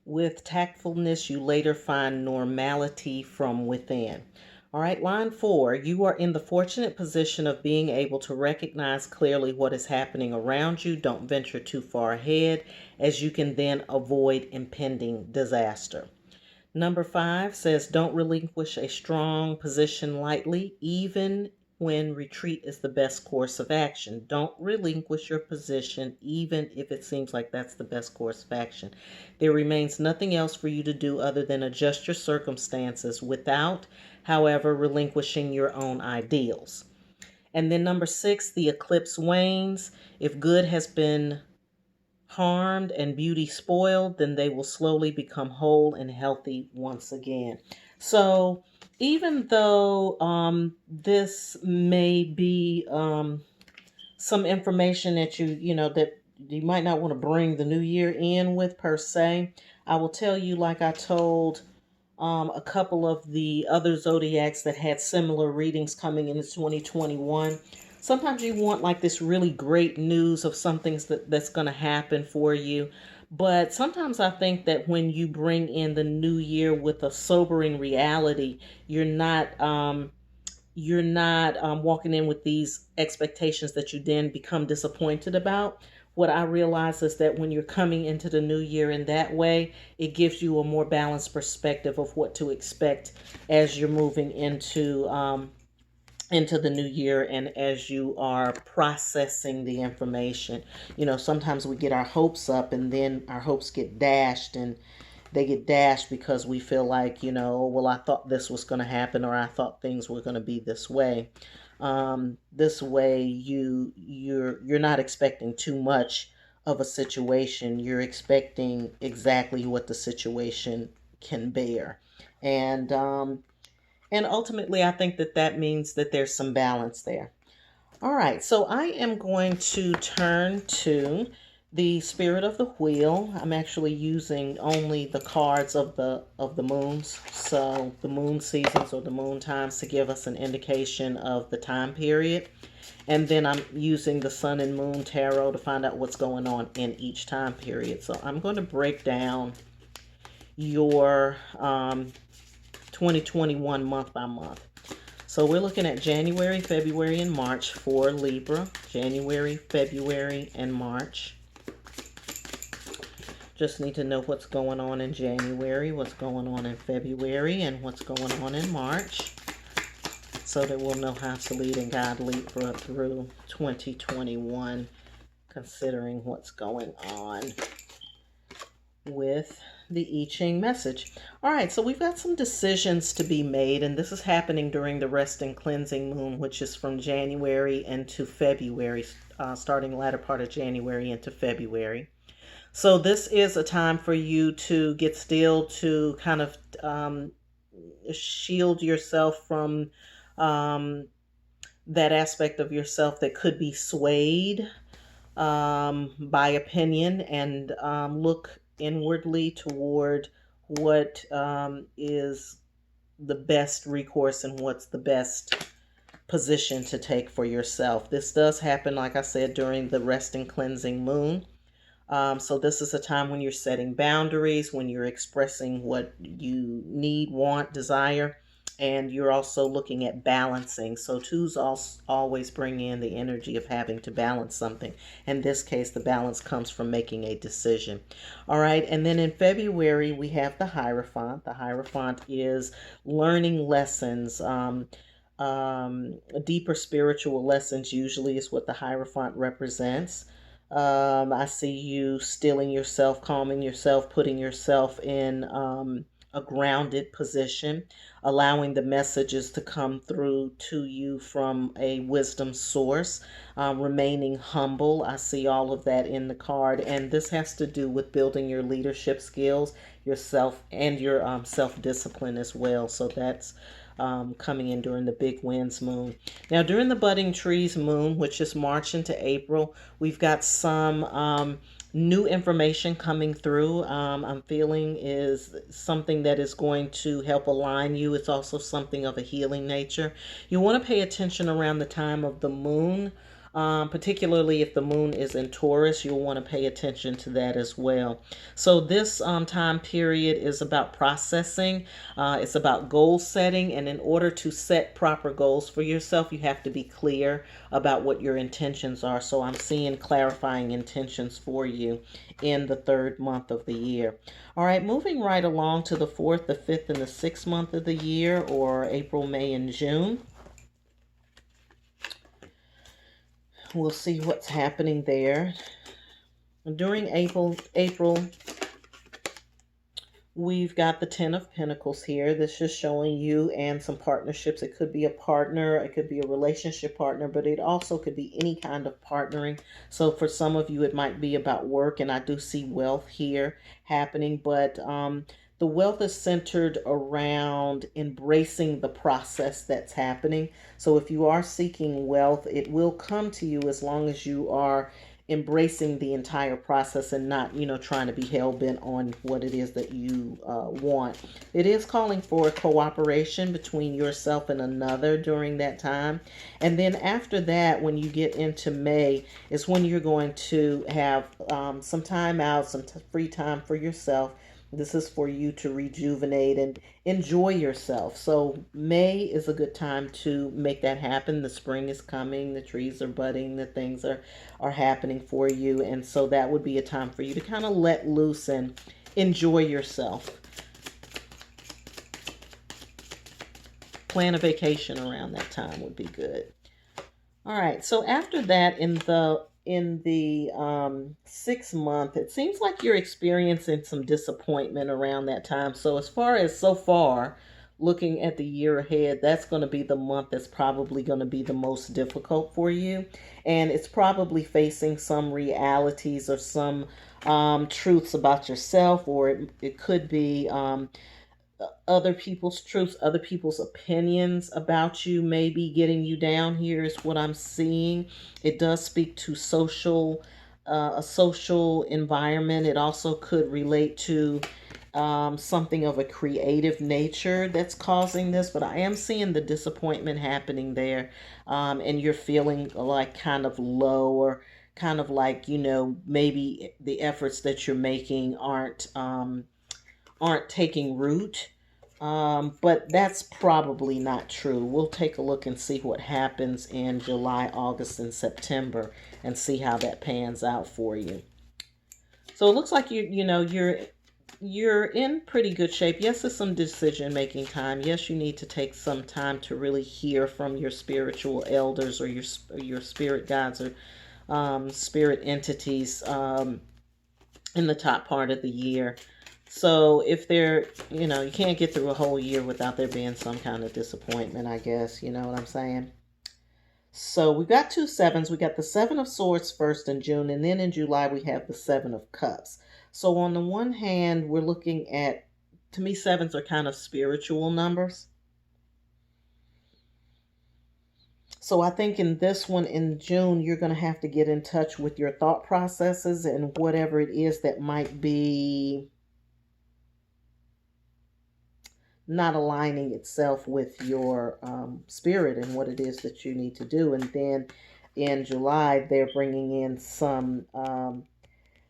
With tactfulness, you later find normality from within. All right, line 4, you are in the fortunate position of being able to recognize clearly what is happening around you. Don't venture too far ahead, as you can then avoid impending disaster. Number 5 says, don't relinquish a strong position lightly, even when retreat is the best course of action. Don't relinquish your position, even if it seems like that's the best course of action. There remains nothing else for you to do other than adjust your circumstances without, however, relinquishing your own ideals. And then number 6, the eclipse wanes. If good has been harmed and beauty spoiled, then they will slowly become whole and healthy once again. So even though this may be some information that that you might not want to bring the new year in with per se, I will tell you, like I told a couple of the other zodiacs that had similar readings coming into 2021. Sometimes you want like this really great news of something that's going to happen for you. But sometimes I think that when you bring in the new year with a sobering reality, you're not walking in with these expectations that you then become disappointed about. What I realize is that when you're coming into the new year in that way, it gives you a more balanced perspective of what to expect as you're moving into the new year and as you are processing the information. Sometimes we get our hopes up and then our hopes get dashed, and they get dashed because we feel like, well, I thought this was going to happen, or I thought things were going to be this way. This way you're not expecting too much of a situation. You're expecting exactly what the situation can bear. And ultimately, I think that means that there's some balance there. All right, so I am going to turn to the spirit of the wheel. I'm actually using only the cards of the moons, so the moon seasons or the moon times, to give us an indication of the time period. And then I'm using the sun and moon tarot to find out what's going on in each time period. So I'm going to break down your 2021 month by month. So we're looking at January, February, and March for Libra. January, February, and March. Just need to know what's going on in January, what's going on in February, and what's going on in March, so that we'll know how to lead and guide Libra through 2021, considering what's going on with the I-Ching message. All right, so we've got some decisions to be made, and this is happening during the rest and cleansing moon, which is from January into February, starting latter part of January into February. So this is a time for you to get still, to kind of shield yourself from that aspect of yourself that could be swayed by opinion, and look inwardly toward what is the best recourse and what's the best position to take for yourself. This does happen, like I said, during the rest and cleansing moon. So this is a time when you're setting boundaries, when you're expressing what you need, want, desire, and you're also looking at balancing. So twos always bring in the energy of having to balance something. In this case, the balance comes from making a decision. All right, and then in February, we have the Hierophant. The Hierophant is learning lessons. Deeper spiritual lessons usually is what the Hierophant represents. I see you stilling yourself, calming yourself, putting yourself in a grounded position, allowing the messages to come through to you from a wisdom source, remaining humble. I see all of that in the card, and this has to do with building your leadership skills, yourself, and your self-discipline as well. So that's coming in during the big winds moon. Now, during the budding trees moon, which is March into April, we've got some new information coming through. I'm feeling is something that is going to help align you. It's also something of a healing nature. You want to pay attention around the time of the moon particularly if the moon is in Taurus. You'll want to pay attention to that as well. So this time period is about processing. It's about goal setting. And in order to set proper goals for yourself, you have to be clear about what your intentions are. So I'm seeing clarifying intentions for you in the third month of the year. All right, moving right along to the fourth, the fifth, and the sixth month of the year, or April, May, and June. We'll see what's happening there. During April, we've got the Ten of Pentacles here. This is showing you and some partnerships. It could be a partner, it could be a relationship partner, but it also could be any kind of partnering. So for some of you, it might be about work, and I do see wealth here happening, but the wealth is centered around embracing the process that's happening. So if you are seeking wealth, it will come to you as long as you are embracing the entire process and not, trying to be hell-bent on what it is that you want. It is calling for cooperation between yourself and another during that time. And then after that, when you get into May, is when you're going to have some time out, some free time for yourself. This is for you to rejuvenate and enjoy yourself. So May is a good time to make that happen. The spring is coming, the trees are budding, the things are happening for you. And so that would be a time for you to kind of let loose and enjoy yourself. Plan a vacation around that time would be good. All right, so after that, in the 6th month, it seems like you're experiencing some disappointment around that time. So as far looking at the year ahead, that's going to be the month that's probably going to be the most difficult for you. And it's probably facing some realities or some truths about yourself, or it could be other people's truths, other people's opinions about you may be getting you down. Here is what I'm seeing. It does speak to a social environment. It also could relate to something of a creative nature that's causing this, but I am seeing the disappointment happening there, and you're feeling like kind of low, or kind of like, maybe the efforts that you're making aren't taking root. But that's probably not true. We'll take a look and see what happens in July, August, and September, and see how that pans out for you. So it looks like you're in pretty good shape. Yes, there's some decision making time. Yes, you need to take some time to really hear from your spiritual elders, or your spirit guides, or spirit entities in the top part of the year. So if you can't get through a whole year without there being some kind of disappointment, I guess, you know what I'm saying? So we've got 2 sevens. We got the 7 of Swords first in June, and then in July we have the 7 of Cups. So on the one hand, we're looking at, to me, sevens are kind of spiritual numbers. So I think in this one in June, you're going to have to get in touch with your thought processes and whatever it is that might be not aligning itself with your spirit and what it is that you need to do. And then in July, they're bringing in some,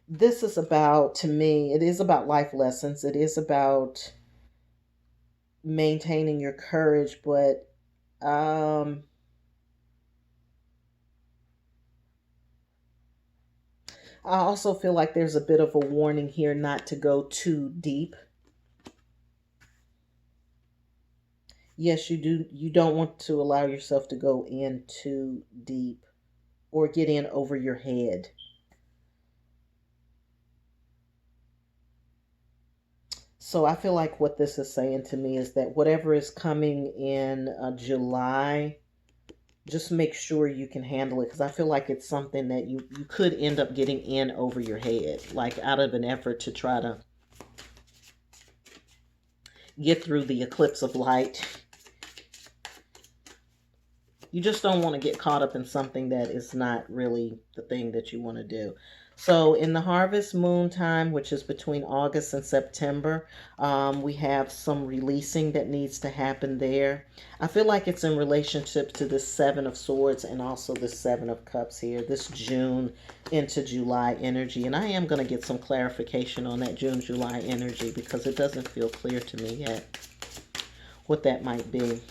this is about, to me, it is about life lessons. It is about maintaining your courage, but I also feel like there's a bit of a warning here not to go too deep. Yes, you don't want to allow yourself to go in too deep or get in over your head. So I feel like what this is saying to me is that whatever is coming in July, just make sure you can handle it, because I feel like it's something that you could end up getting in over your head, like out of an effort to try to get through the eclipse of light. You just don't want to get caught up in something that is not really the thing that you want to do. So in the harvest moon time, which is between August and September, we have some releasing that needs to happen there. I feel like it's in relationship to the Seven of Swords and also the Seven of Cups here, this June into July energy. And I am going to get some clarification on that June, July energy because it doesn't feel clear to me yet what that might be.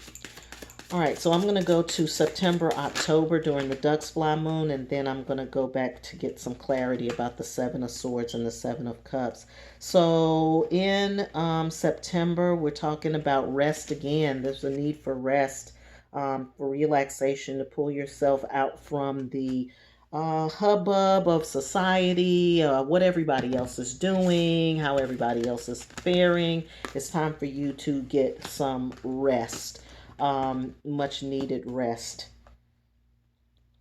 All right, so I'm going to go to September, October during the Duck's Fly Moon, and then I'm going to go back to get some clarity about the Seven of Swords and the Seven of Cups. So in September, we're talking about rest again. There's a need for rest, for relaxation, to pull yourself out from the hubbub of society, what everybody else is doing, how everybody else is faring. It's time for you to get some rest. Much needed rest.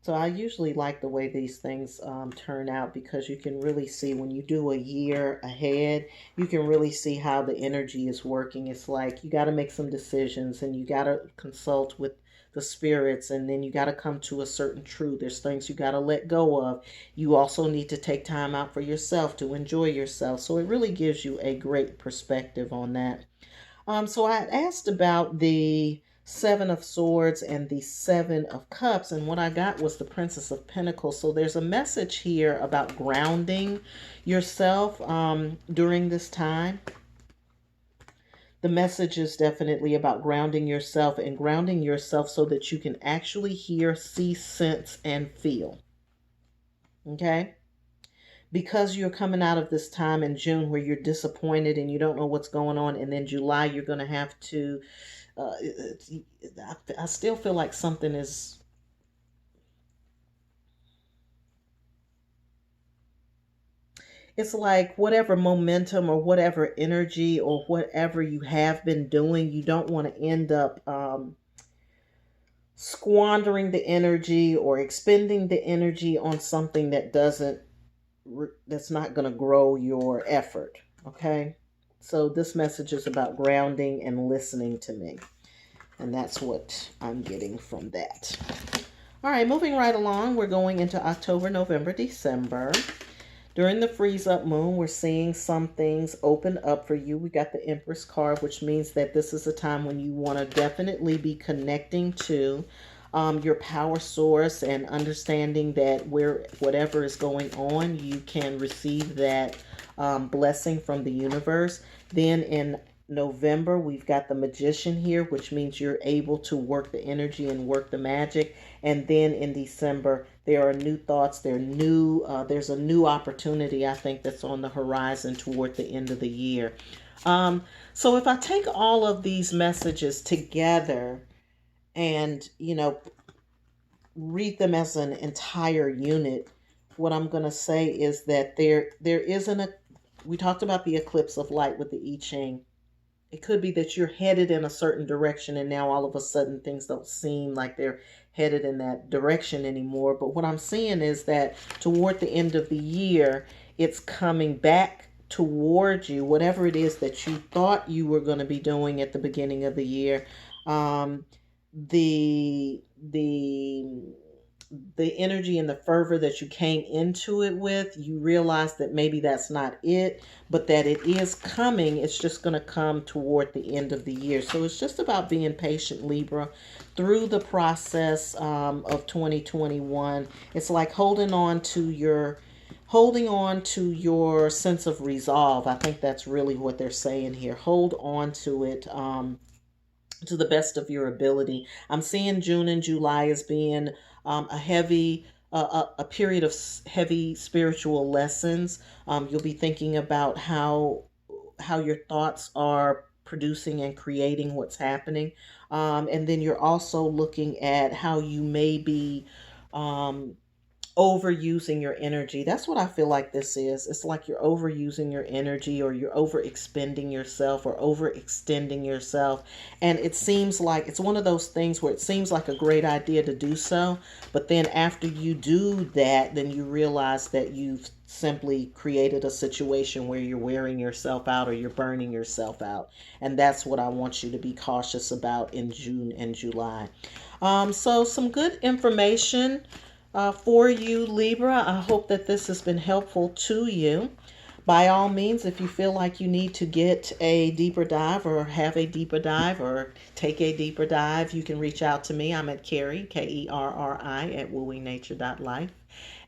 So I usually like the way these things turn out because you can really see when you do a year ahead, you can really see how the energy is working. It's like you got to make some decisions and you got to consult with the spirits, and then you got to come to a certain truth. There's things you got to let go of. You also need to take time out for yourself to enjoy yourself. So it really gives you a great perspective on that. So I had asked about the Seven of Swords and the Seven of Cups, and what I got was the Princess of Pentacles. So there's a message here about grounding yourself during this time. The message is definitely about grounding yourself and grounding yourself so that you can actually hear, see, sense, and feel. Okay? Because you're coming out of this time in June where you're disappointed and you don't know what's going on, and then July you're going to have to I still feel like something is, it's like whatever momentum or whatever energy or whatever you have been doing, you don't want to end up squandering the energy or expending the energy on something that that's not going to grow your effort. Okay, so this message is about grounding and listening to me, and that's what I'm getting from that. All right, moving right along, we're going into October, November, December. During the freeze up moon, we're seeing some things open up for you. We got the Empress card, which means that this is a time when you want to definitely be connecting to your power source and understanding that whatever is going on, you can receive that blessing from the universe. Then in November, we've got the Magician here, which means you're able to work the energy and work the magic. And then in December, there are new thoughts. There's a new opportunity, I think, that's on the horizon toward the end of the year. So if I take all of these messages together and, read them as an entire unit, what I'm going to say is that there isn't we talked about the eclipse of light with the I-Ching. It could be that you're headed in a certain direction and now all of a sudden things don't seem like they're headed in that direction anymore. But what I'm seeing is that toward the end of the year, it's coming back toward you, whatever it is that you thought you were going to be doing at the beginning of the year. Um, the the energy and the fervor that you came into it with, you realize that maybe that's not it, but that it is coming. It's just going to come toward the end of the year. So it's just about being patient, Libra, through the process of 2021. It's like holding on to your sense of resolve. I think that's really what they're saying here. Hold on to it. To the best of your ability. I'm seeing June and July as being a period of heavy spiritual lessons. You'll be thinking about how your thoughts are producing and creating what's happening, and then you're also looking at how you may be um, overusing your energy. That's what I feel like this is. It's like you're overusing your energy or you're overexpending yourself or overextending yourself. And it seems like it's one of those things where it seems like a great idea to do so. But then after you do that, then you realize that you've simply created a situation where you're wearing yourself out or you're burning yourself out. And that's what I want you to be cautious about in June and July. So some good information for you, Libra. I hope that this has been helpful to you. By all means, if you feel like you need to get a deeper dive or have a deeper dive or take a deeper dive, you can reach out to me. I'm at Kerri, Kerri, at wooingnature.life.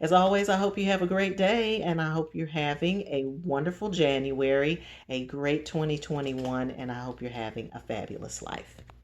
As always, I hope you have a great day and I hope you're having a wonderful January, a great 2021, and I hope you're having a fabulous life.